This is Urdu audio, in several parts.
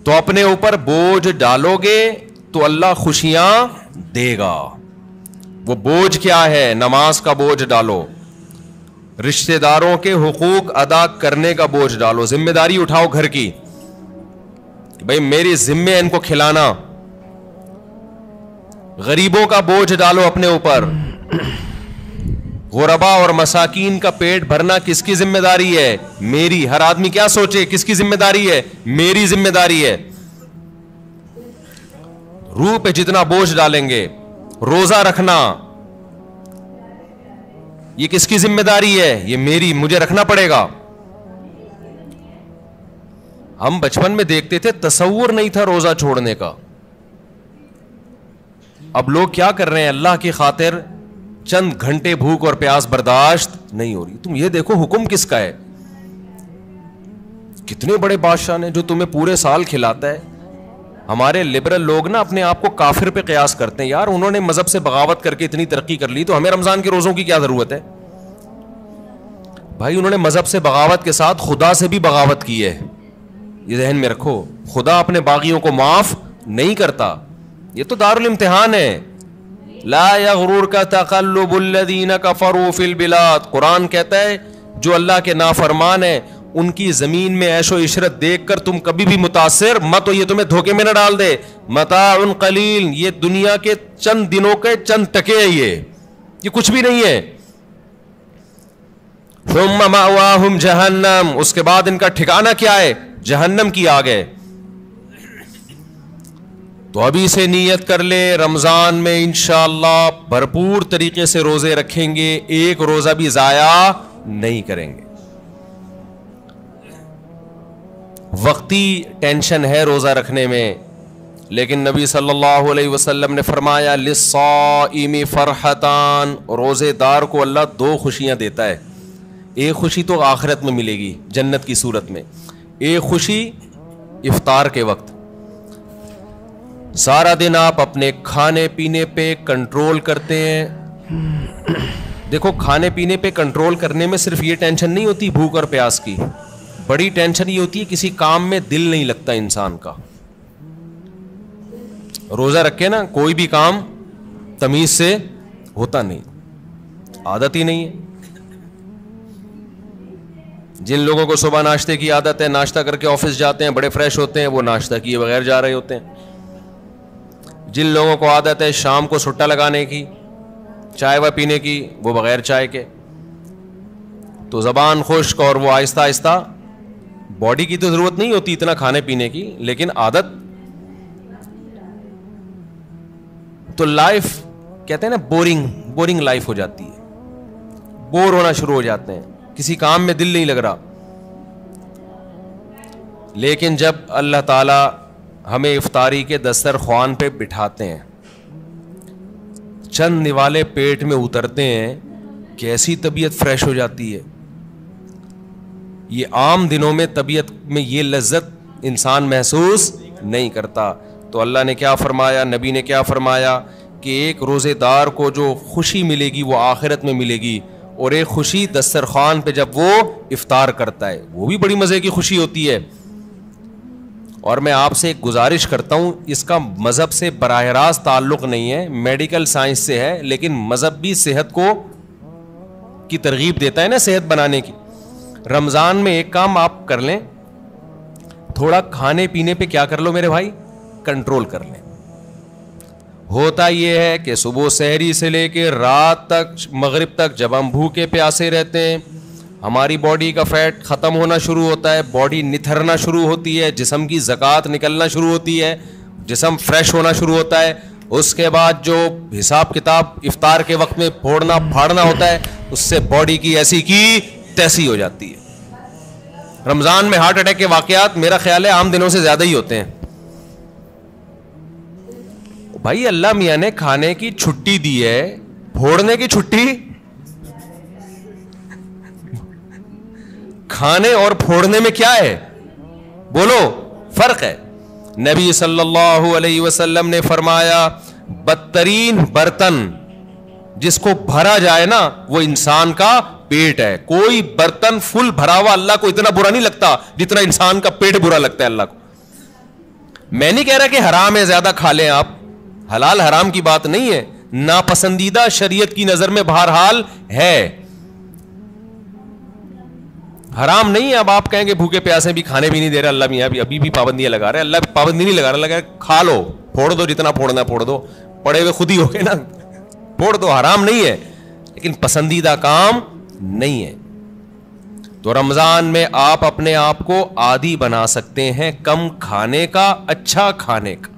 تو اپنے اوپر بوجھ ڈالو گے تو اللہ خوشیاں دے گا. وہ بوجھ کیا ہے؟ نماز کا بوجھ ڈالو, رشتہ داروں کے حقوق ادا کرنے کا بوجھ ڈالو, ذمہ داری اٹھاؤ گھر کی, بھئی میری ذمہ ان کو کھلانا. غریبوں کا بوجھ ڈالو اپنے اوپر. غربا اور مساکین کا پیٹ بھرنا کس کی ذمہ داری ہے؟ میری. ہر آدمی کیا سوچے کس کی ذمہ داری ہے؟ میری ذمہ داری ہے. روح پہ جتنا بوجھ ڈالیں گے. روزہ رکھنا یہ کس کی ذمہ داری ہے؟ یہ میری, مجھے رکھنا پڑے گا. ہم بچپن میں دیکھتے تھے, تصور نہیں تھا روزہ چھوڑنے کا. اب لوگ کیا کر رہے ہیں؟ اللہ کی خاطر چند گھنٹے بھوک اور پیاس برداشت نہیں ہو رہی. تم یہ دیکھو حکم کس کا ہے. کتنے بڑے بادشاہ نے جو تمہیں پورے سال کھلاتا ہے. ہمارے لبرل لوگ نا اپنے آپ کو کافر پہ قیاس کرتے ہیں. یار انہوں نے مذہب سے بغاوت کر کے اتنی ترقی کر لی, تو ہمیں رمضان کے روزوں کی کیا ضرورت ہے؟ بھائی انہوں نے مذہب سے بغاوت کے ساتھ خدا سے بھی بغاوت کی ہے. یہ ذہن میں رکھو, خدا اپنے باغیوں کو معاف نہیں کرتا. یہ تو دارالامتحان ہے. لا یغررک تقلب الذین کفروا فی البلاد. قرآن کہتا ہے جو اللہ کے نافرمان ہیں ان کی زمین میں عیش و عشرت دیکھ کر تم کبھی بھی متاثر مت ہو, یہ تمہیں دھوکے میں نہ ڈال دے. متاع قلیل, یہ دنیا کے چند دنوں کے چند ٹکے ہیں, یہ کچھ بھی نہیں ہے. ثم مأواہم جہنم, اس کے بعد ان کا ٹھکانہ کیا ہے؟ جہنم کی آگ ہے. تو ابھی سے نیت کر لے, رمضان میں انشاءاللہ بھرپور طریقے سے روزے رکھیں گے, ایک روزہ بھی ضائع نہیں کریں گے. وقتی ٹینشن ہے روزہ رکھنے میں, لیکن نبی صلی اللہ علیہ وسلم نے فرمایا للصائم فرحتان, روزے دار کو اللہ دو خوشیاں دیتا ہے. ایک خوشی تو آخرت میں ملے گی جنت کی صورت میں, ایک خوشی افطار کے وقت. سارا دن آپ اپنے کھانے پینے پہ کنٹرول کرتے ہیں. دیکھو کھانے پینے پہ کنٹرول کرنے میں صرف یہ ٹینشن نہیں ہوتی بھوک اور پیاس کی, بڑی ٹینشن یہ ہوتی ہے کسی کام میں دل نہیں لگتا انسان کا. روزہ رکھے نا کوئی بھی کام تمیز سے ہوتا نہیں, عادت ہی نہیں ہے. جن لوگوں کو صبح ناشتے کی عادت ہے, ناشتہ کر کے آفس جاتے ہیں, بڑے فریش ہوتے ہیں, وہ ناشتہ کیے بغیر جا رہے ہوتے ہیں. جن لوگوں کو عادت ہے شام کو سٹا لگانے کی, چائے و پینے کی, وہ بغیر چائے کے. تو زبان خشک اور وہ آہستہ آہستہ, باڈی کی تو ضرورت نہیں ہوتی اتنا کھانے پینے کی, لیکن عادت. تو لائف کہتے ہیں نا بورنگ لائف ہو جاتی ہے, بور ہونا شروع ہو جاتے ہیں, کسی کام میں دل نہیں لگ رہا. لیکن جب اللہ تعالی ہمیں افطاری کے دسترخوان پہ بٹھاتے ہیں, چند نوالے پیٹ میں اترتے ہیں, کیسی طبیعت فریش ہو جاتی ہے. یہ عام دنوں میں طبیعت میں یہ لذت انسان محسوس نہیں کرتا. تو اللہ نے کیا فرمایا, نبی نے کیا فرمایا کہ ایک روزے دار کو جو خوشی ملے گی وہ آخرت میں ملے گی, اور ایک خوشی دسترخوان پہ جب وہ افطار کرتا ہے وہ بھی بڑی مزے کی خوشی ہوتی ہے. اور میں آپ سے ایک گزارش کرتا ہوں, اس کا مذہب سے براہ راست تعلق نہیں ہے, میڈیکل سائنس سے ہے, لیکن مذہب بھی صحت کو کی ترغیب دیتا ہے نا صحت بنانے کی. رمضان میں ایک کام آپ کر لیں, تھوڑا کھانے پینے پہ کیا کر لو میرے بھائی, کنٹرول کر لیں. ہوتا یہ ہے کہ صبح سحری سے لے کے رات تک مغرب تک جب ہم بھوکے پیاسے رہتے ہیں, ہماری باڈی کا فیٹ ختم ہونا شروع ہوتا ہے, باڈی نتھرنا شروع ہوتی ہے, جسم کی زکوٰۃ نکلنا شروع ہوتی ہے, جسم فریش ہونا شروع ہوتا ہے. اس کے بعد جو حساب کتاب افطار کے وقت میں پھوڑنا پھاڑنا ہوتا ہے, اس سے باڈی کی ایسی کی تیسی ہو جاتی ہے. رمضان میں ہارٹ اٹیک کے واقعات میرا خیال ہے عام دنوں سے زیادہ ہی ہوتے ہیں. بھائی اللہ میاں نے کھانے کی چھٹی دی ہے, پھوڑنے کی چھٹی, کھانے اور پھوڑنے میں کیا ہے بولو, فرق ہے. نبی صلی اللہ علیہ وسلم نے فرمایا بدترین برتن جس کو بھرا جائے نا وہ انسان کا پیٹ ہے. کوئی برتن فل بھرا ہوا اللہ کو اتنا برا نہیں لگتا جتنا انسان کا پیٹ برا لگتا ہے اللہ کو. میں نہیں کہہ رہا کہ حرام ہے زیادہ کھا لیں آپ, حلال حرام کی بات نہیں ہے, ناپسندیدہ شریعت کی نظر میں بہرحال ہے, حرام نہیں ہے. اب آپ کہیں گے بھوکے پیاسے بھی کھانے بھی نہیں دے رہے اللہ میاں, ابھی بھی پابندیاں لگا رہے, اللہ پابندی نہیں لگا رہا, لگا کھا لو, پھوڑ دو جتنا پھوڑنا پھوڑ دو, پڑے ہوئے خود ہی ہو گئے نا, پھوڑ دو, حرام نہیں ہے لیکن پسندیدہ کام نہیں ہے. تو رمضان میں آپ اپنے آپ کو عادی بنا سکتے ہیں کم کھانے کا, اچھا کھانے کا.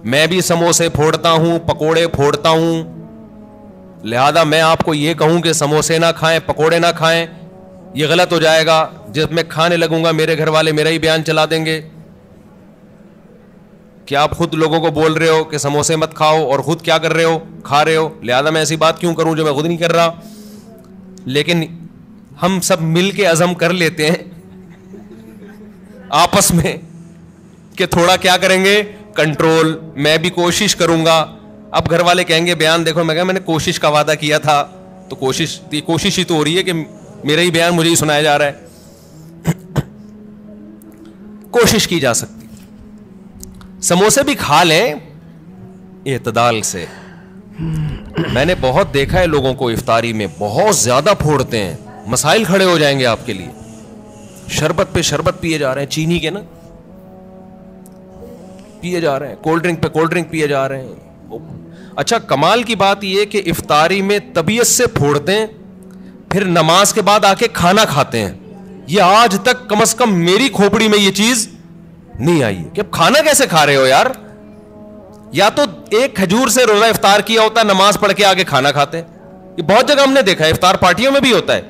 میں بھی سموسے پھوڑتا ہوں, پکوڑے پھوڑتا ہوں, لہذا میں آپ کو یہ کہوں کہ سموسے نہ کھائیں, پکوڑے نہ کھائیں, یہ غلط ہو جائے گا. جب میں کھانے لگوں گا میرے گھر والے میرا ہی بیان چلا دیں گے کہ آپ خود لوگوں کو بول رہے ہو کہ سموسے مت کھاؤ اور خود کیا کر رہے ہو, کھا رہے ہو, لہذا میں ایسی بات کیوں کروں جو میں خود نہیں کر رہا. لیکن ہم سب مل کے عزم کر لیتے ہیں آپس میں کہ تھوڑا کیا کریں گے, کنٹرول. میں بھی کوشش کروں گا. اب گھر والے کہیں گے بیان دیکھو, میں کہا میں نے کوشش کا وعدہ کیا تھا, تو کوشش ہی تو ہو رہی ہے کہ میرا ہی بیان مجھے ہی سنایا جا رہا ہے. کوشش کی جا سکتی, سموسے بھی کھا لیں اعتدال سے. میں نے بہت دیکھا ہے لوگوں کو افطاری میں بہت زیادہ پھوڑتے ہیں, مسائل کھڑے ہو جائیں گے آپ کے لیے. شربت پہ شربت پیے جا رہے ہیں, چینی کے نا پیے جا رہے ہیں, کولڈ ڈرنک پہ کولڈ ڈرنک پیے جا رہے ہیں. اچھا کمال کی بات یہ کہ افطاری میں طبیعت سے پھوڑتے ہیں, پھر نماز کے بعد آ کے کھانا کھاتے ہیں. یہ آج تک کم از کم میری کھوپڑی میں یہ چیز نہیں آئی کہ اب کھانا کیسے کھا رہے ہو یار. یا تو ایک کھجور سے روزہ افطار کیا ہوتا ہے, نماز پڑھ کے آگے کھانا کھاتے ہیں. یہ بہت جگہ ہم نے دیکھا ہے, افطار پارٹیوں میں بھی ہوتا ہے.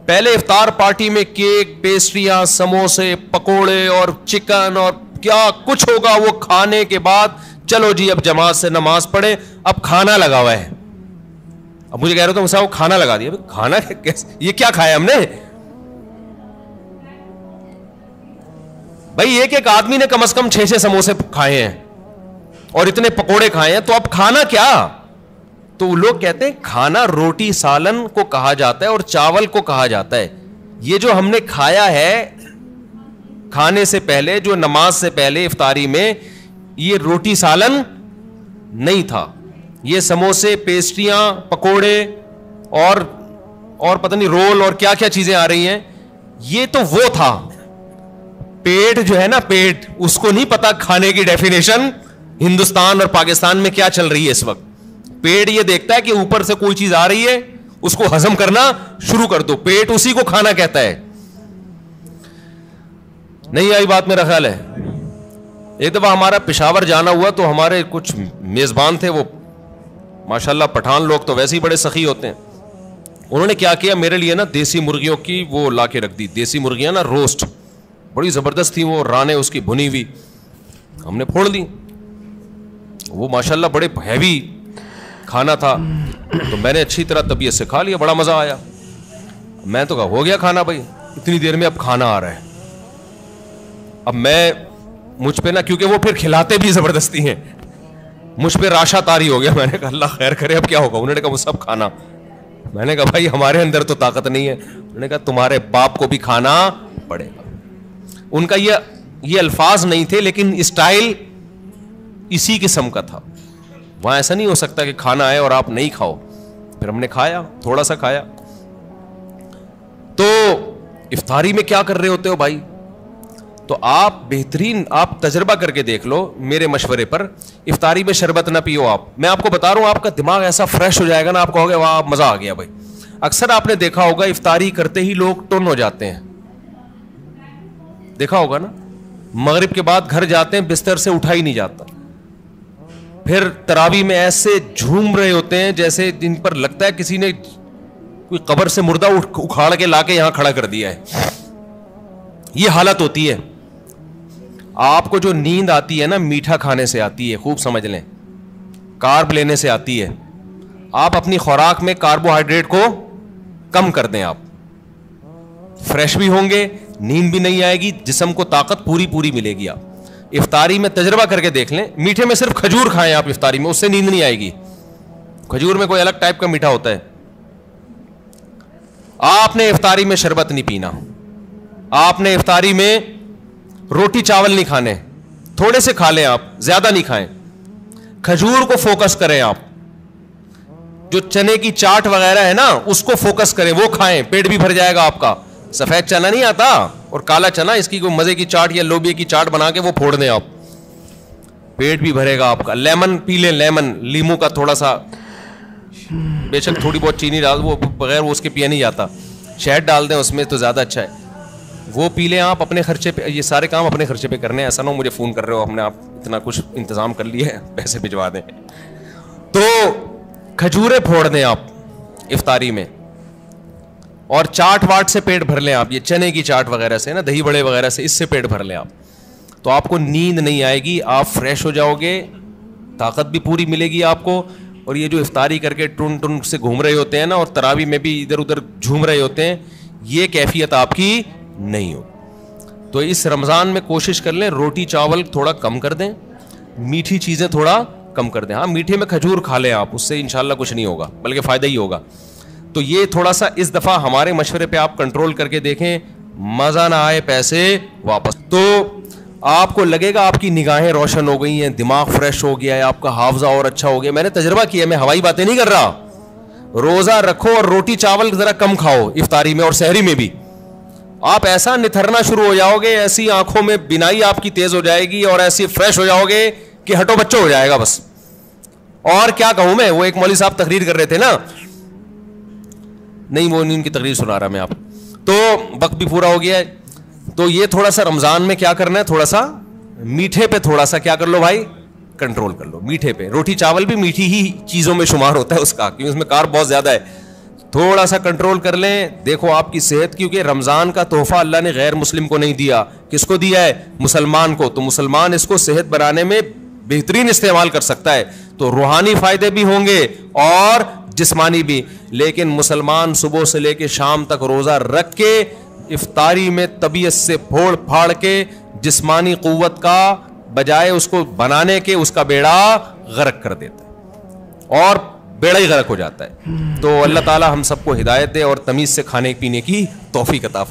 پہلے افطار پارٹی میں کیک, پیسٹریاں, سموسے, پکوڑے اور چکن اور کیا کچھ ہوگا, وہ کھانے کے بعد چلو جی اب جماعت سے نماز پڑھے, اب کھانا لگا ہوا ہے. اب مجھے کہہ رہے تھے وہ کھانا لگا دیا, کھانا یہ کیا کھایا ہم نے بھائی. ایک آدمی نے کم از کم 6 سموسے کھائے ہیں اور اتنے پکوڑے کھائے ہیں, تو اب کھانا کیا. تو لوگ کہتے ہیں کھانا روٹی سالن کو کہا جاتا ہے اور چاول کو کہا جاتا ہے. یہ جو ہم نے کھایا ہے کھانے سے پہلے, جو نماز سے پہلے افطاری میں, یہ روٹی سالن نہیں تھا. یہ سموسے, پیسٹریاں, پکوڑے اور پتہ نہیں رول اور کیا کیا چیزیں آ رہی ہیں, یہ تو وہ تھا. پیٹ جو ہے نا, پیٹ, اس کو نہیں پتا کھانے کی ڈیفینیشن ہندوستان اور پاکستان میں کیا چل رہی ہے اس وقت. پیٹ یہ دیکھتا ہے کہ اوپر سے کوئی چیز آ رہی ہے, اس کو ہضم کرنا شروع کر دو, پیٹ اسی کو کھانا کہتا ہے. نہیں آئی بات میرا خیال ہے. ایک دفعہ ہمارا پشاور جانا ہوا تو ہمارے کچھ میزبان تھے, وہ ماشاءاللہ پٹھان لوگ تو ویسے ہی بڑے سخی ہوتے ہیں. انہوں نے کیا کیا, میرے لیے نا دیسی مرغیوں کی وہ لا کے رکھ دی. دیسی مرغیاں نا روسٹ, بڑی زبردست تھی وہ, رانے اس کی بھنی ہوئی, ہم نے پھوڑ دی. وہ ماشاءاللہ بڑے ہیوی کھانا تھا, تو میں نے اچھی طرح طبیعت سے کھا لیا, بڑا مزہ آیا. میں تو کہا ہو گیا کھانا بھائی, اتنی دیر میں اب کھانا آ رہا ہے. اب میں مجھ پہ نا, کیونکہ وہ پھر کھلاتے بھی زبردستی ہیں, مجھ پہ راشا تاری ہو گیا. میں نے کہا اللہ خیر کرے اب کیا ہوگا. انہوں نے کہا وہ سب کھانا. میں نے کہا بھائی ہمارے اندر تو طاقت نہیں ہے. انہوں نے کہا تمہارے باپ کو بھی کھانا پڑے گا. ان کا یہ الفاظ نہیں تھے, لیکن اسٹائل اسی قسم کا تھا. وہاں ایسا نہیں ہو سکتا کہ کھانا آئے اور آپ نہیں کھاؤ. پھر ہم نے کھایا, تھوڑا سا کھایا. تو افطاری میں کیا کر رہے ہوتے ہو بھائی, تو آپ بہترین آپ تجربہ کر کے دیکھ لو میرے مشورے پر. افطاری میں شربت نہ پیو آپ. میں آپ کو بتا رہا ہوں آپ کا دماغ ایسا فریش ہو جائے گا نا, آپ کہو گے واہ مزہ آ گیا بھائی. اکثر آپ نے دیکھا ہوگا افطاری کرتے ہی لوگ ٹن ہو جاتے ہیں, دیکھا ہوگا نا. مغرب کے بعد گھر جاتے ہیں, بستر سے اٹھا ہی نہیں جاتا. پھر تراویح میں ایسے جھوم رہے ہوتے ہیں جیسے جن پر لگتا ہے کسی نے کوئی قبر سے مردہ اکھاڑ کے لا کے یہاں کھڑا کر دیا ہے. یہ حالت ہوتی ہے. آپ کو جو نیند آتی ہے نا, میٹھا کھانے سے آتی ہے, خوب سمجھ لیں, کارب لینے سے آتی ہے. آپ اپنی خوراک میں کاربوہائیڈریٹ کو کم کر دیں, آپ فریش بھی ہوں گے, نیند بھی نہیں آئے گی, جسم کو طاقت پوری ملے گی. آپ افطاری میں تجربہ کر کے دیکھ لیں, میٹھے میں صرف کھجور کھائیں آپ افطاری میں, اس سے نیند نہیں آئے گی. کھجور میں کوئی الگ ٹائپ کا میٹھا ہوتا ہے. آپ نے افطاری میں شربت نہیں پینا, آپ نے افطاری میں روٹی چاول نہیں کھانے, تھوڑے سے کھا لیں آپ, زیادہ نہیں کھائیں. کھجور کو فوکس کریں آپ, جو چنے کی چاٹ وغیرہ ہے نا اس کو فوکس کریں, وہ کھائیں, پیٹ بھی بھر جائے گا آپ کا. سفید چنا نہیں آتا اور کالا چنا, اس کی کوئی مزے کی چاٹ یا لوبیا کی چاٹ بنا کے وہ پھوڑ دیں آپ, پیٹ بھی بھرے گا آپ کا. لیمن پی لیں, لیمن, لیمو کا تھوڑا سا, بے شک تھوڑی بہت چینی ڈال, وہ بغیر وہ اس کے پیا نہیں جاتا, شہد ڈال دیں اس میں تو زیادہ اچھا ہے, وہ پی لیں آپ اپنے خرچے پہ. یہ سارے کام اپنے خرچے پہ کرنے ہیں, ایسا نہ ہو مجھے فون کر رہے ہو اپنے آپ اتنا کچھ انتظام کر لیے پیسے بھجوا دیں. تو کھجوریں پھوڑ دیں آپ افطاری میں, اور چاٹ واٹ سے پیٹ بھر لیں آپ, یہ چنے کی چاٹ وغیرہ سے نا, دہی بڑے وغیرہ سے, اس سے پیٹ بھر لیں آپ, تو آپ کو نیند نہیں آئے گی, آپ فریش ہو جاؤ گے, طاقت بھی پوری ملے گی آپ کو. اور یہ جو افطاری کر کے ٹن ٹن سے گھوم رہے ہوتے ہیں نا, اور تراوی میں بھی ادھر ادھر جھوم رہے ہوتے ہیں, یہ کیفیت آپ کی نہیں ہو. تو اس رمضان میں کوشش کر لیں روٹی چاول تھوڑا کم کر دیں, میٹھی چیزیں تھوڑا کم کر دیں. ہاں میٹھے میں کھجور کھا لیں آپ, اس سے انشاءاللہ کچھ نہیں ہوگا بلکہ فائدہ ہی ہوگا. تو یہ تھوڑا سا اس دفعہ ہمارے مشورے پہ آپ کنٹرول کر کے دیکھیں, مزہ نہ آئے پیسے واپس. تو آپ کو لگے گا آپ کی نگاہیں روشن ہو گئی ہیں, دماغ فریش ہو گیا ہے, آپ کا حافظہ اور اچھا ہو گیا. میں نے تجربہ کیا, میں ہوائی باتیں نہیں کر رہا. روزہ رکھو اور روٹی چاول ذرا کم کھاؤ افطاری میں اور سحری میں بھی, آپ ایسا نتھرنا شروع ہو جاؤ گے, ایسی آنکھوں میں بینائی آپ کی تیز ہو جائے گی اور ایسی فریش ہو جاؤ گے کہ ہٹو بچوں ہو جائے گا بس. اور کیا کہوں میں, وہ ایک مولوی صاحب تقریر کر رہے تھے نا, نہیں وہ ان کی تقریر سنا رہا میں آپ, تو وقت بھی پورا ہو گیا ہے. تو یہ تھوڑا سا رمضان میں کیا کرنا ہے, تھوڑا سا میٹھے پہ تھوڑا سا کیا کر لو بھائی, کنٹرول کر لو. میٹھے پہ, روٹی چاول بھی میٹھی ہی چیزوں میں شمار ہوتا ہے اس کا, کیونکہ اس میں کارب بہت زیادہ ہے. تھوڑا سا کنٹرول کر لیں, دیکھو آپ کی صحت, کیونکہ رمضان کا تحفہ اللہ نے غیر مسلم کو نہیں دیا, کس کو دیا ہے, مسلمان کو. تو مسلمان اس کو صحت بنانے میں بہترین استعمال کر سکتا ہے, تو روحانی فائدے بھی ہوں گے اور جسمانی بھی. لیکن مسلمان صبح سے لے کے شام تک روزہ رکھ کے افطاری میں طبیعت سے پھوڑ پھاڑ کے جسمانی قوت کا بجائے اس کو بنانے کے اس کا بیڑا غرق کر دیتا ہے, اور بیڑا ہی غرق ہو جاتا ہے. تو اللہ تعالی ہم سب کو ہدایت دے اور تمیز سے کھانے پینے کی توفیق عطا فرمائے.